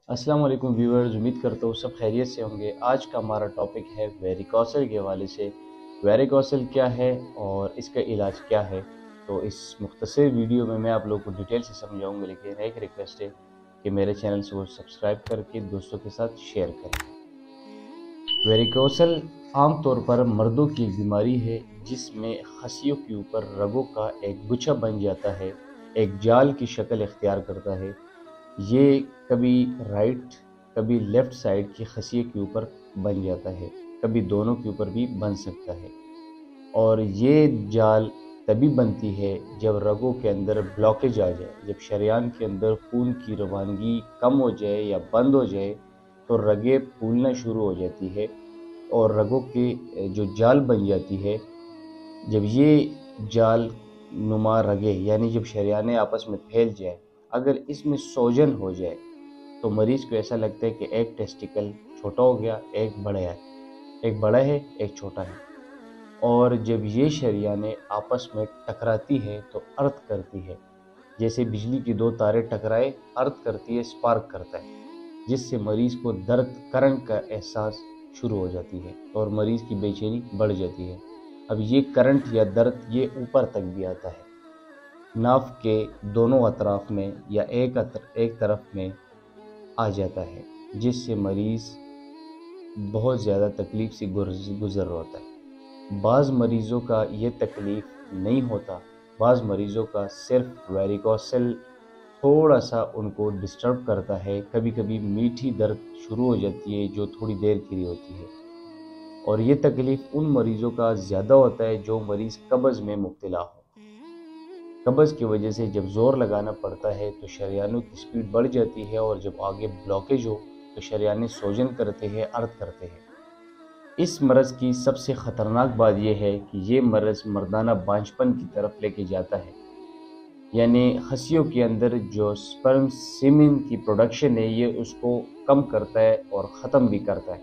अस्सलाम वालेकुम व्यूअर्स, उम्मीद करता हूँ सब खैरियत से होंगे। आज का हमारा टॉपिक है वेरिकोसल के हवाले से। वेरिकोसल क्या है और इसका इलाज क्या है। तो इस मुख्तसर वीडियो में मैं आप लोगों को डिटेल से समझाऊंगा, लेकिन एक रिक्वेस्ट है कि मेरे चैनल को सब्सक्राइब करके दोस्तों के साथ शेयर करें। वेरिकोसल आम तौर पर मर्दों की एक बीमारी है जिसमें खसियों के ऊपर रगों का एक गुच्छा बन जाता है, एक जाल की शक्ल इख्तियार करता है। ये कभी राइट कभी लेफ्ट साइड की खसिये के ऊपर बन जाता है, कभी दोनों के ऊपर भी बन सकता है। और ये जाल तभी बनती है जब रगों के अंदर ब्लॉकेज आ जाए, जब शरेयान के अंदर खून की रवानगी कम हो जाए या बंद हो जाए तो रगें फूलना शुरू हो जाती है और रगों की जो जाल बन जाती है। जब ये जाल नुमा रगे यानी जब शरेयानें आपस में फैल जाए, अगर इसमें सोजन हो जाए तो मरीज़ को ऐसा लगता है कि एक टेस्टिकल छोटा हो गया, एक बड़ा है, एक बड़ा है, एक छोटा है। और जब ये शरेयानें आपस में टकराती है तो अर्थ करती है, जैसे बिजली की दो तारें टकराए अर्थ करती है, स्पार्क करता है, जिससे मरीज़ को दर्द करंट का एहसास शुरू हो जाती है और मरीज़ की बेचैनी बढ़ जाती है। अब ये करंट या दर्द ये ऊपर तक भी आता है, नाफ के दोनों अतराफ में या एक तरफ में आ जाता है, जिससे मरीज़ बहुत ज़्यादा तकलीफ़ से गुज़र होता है। बाज़ मरीज़ों का ये तकलीफ़ नहीं होता, बाज़ मरीज़ों का सिर्फ वेरिकोसल थोड़ा सा उनको डिस्टर्ब करता है। कभी कभी मीठी दर्द शुरू हो जाती है जो थोड़ी देर के लिए होती है, और ये तकलीफ़ उन मरीज़ों का ज़्यादा होता है जो मरीज़ कब्ज़ में मुब्तला हो। कब्ज़ की वजह से जब ज़ोर लगाना पड़ता है तो शरेयानों की स्पीड बढ़ जाती है, और जब आगे ब्लॉकेज हो तो शरेयानें सोजन करते हैं, अर्थ करते हैं। इस मरज़ की सबसे ख़तरनाक बात यह है कि ये मरज़ मर्दाना बांझपन की तरफ लेके जाता है, यानी खसियों के अंदर जो स्पर्म सीमेन की प्रोडक्शन है ये उसको कम करता है और ख़त्म भी करता है।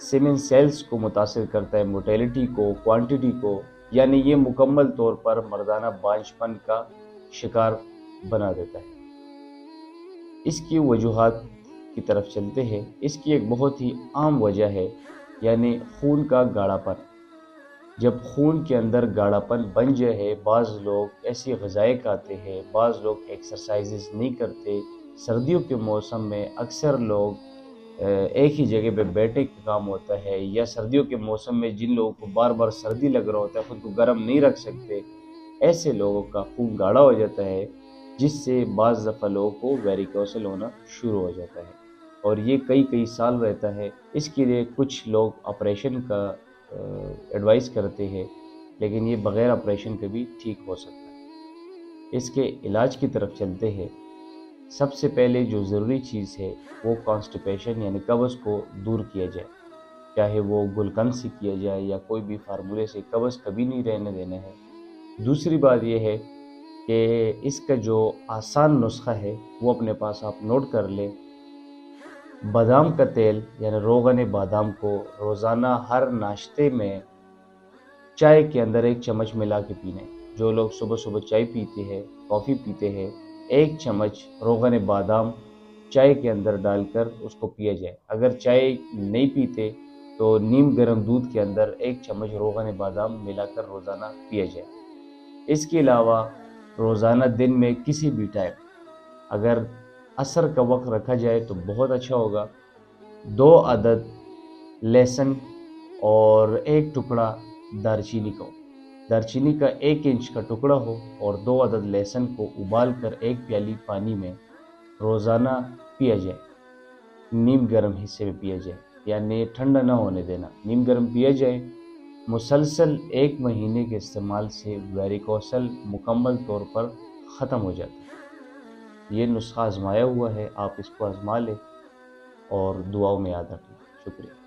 सीमेन सेल्स को मुतासिर करता है, मोटेलिटी को, क्वांटिटी को, यानी ये मुकम्मल तौर पर मर्दाना बांझपन का शिकार बना देता है। इसकी वजूहात की तरफ चलते हैं। इसकी एक बहुत ही आम वजह है, यानी खून का गाढ़ापन। जब खून के अंदर गाढ़ापन बन जाए, बाज़ लोग ऐसी ग़िज़ाएँ खाते हैं, बाज़ लोग एक्सरसाइजेस नहीं करते। सर्दियों के मौसम में अक्सर लोग एक ही जगह पे बैठने का काम होता है, या सर्दियों के मौसम में जिन लोगों को बार बार सर्दी लग रहा होता है, ख़ुद को गर्म नहीं रख सकते, ऐसे लोगों का खून गाढ़ा हो जाता है, जिससे बाज़ दफ़ा लोगों को वेरिकोसल होना शुरू हो जाता है, और ये कई कई साल रहता है। इसके लिए कुछ लोग ऑपरेशन का एडवाइस करते हैं, लेकिन ये बग़ैर ऑपरेशन के भी ठीक हो सकता है। इसके इलाज की तरफ चलते हैं। सबसे पहले जो ज़रूरी चीज़ है वो कॉन्स्टिपेशन यानी कब्ज़ को दूर किया जाए, चाहे वो गुलकंद से किया जाए या कोई भी फार्मूले से। कब्ज़ कभी नहीं रहने देना है। दूसरी बात यह है कि इसका जो आसान नुस्खा है वो अपने पास आप नोट कर लें। बादाम का तेल यानी रोगन बादाम को रोज़ाना हर नाश्ते में चाय के अंदर एक चम्मच मिला के पीना है। जो लोग सुबह सुबह चाय पीते हैं, कॉफ़ी पीते हैं, एक चम्मच रोगन बादाम चाय के अंदर डालकर उसको पिया जाए। अगर चाय नहीं पीते तो नीम गर्म दूध के अंदर एक चम्मच रोगन बादाम मिलाकर रोज़ाना पिया जाए। इसके अलावा रोज़ाना दिन में किसी भी टाइम अगर असर का वक्त रखा जाए तो बहुत अच्छा होगा। 2 अदद लहसुन और एक टुकड़ा दारचीनी का 1 इंच का टुकड़ा हो, और 2 अदद लहसुन को उबाल कर 1 प्याली पानी में रोज़ाना पिया जाए। नीम गर्म हिस्से में पिया जाए, यानी ठंडा ना होने देना, नीम गर्म पिया जाए। मुसलसल 1 महीने के इस्तेमाल से वेरिकोसल मुकम्मल तौर पर ख़त्म हो जाता है। ये नुस्खा आजमाया हुआ है, आप इसको आजमा लें और दुआओं में याद रखें। शुक्रिया।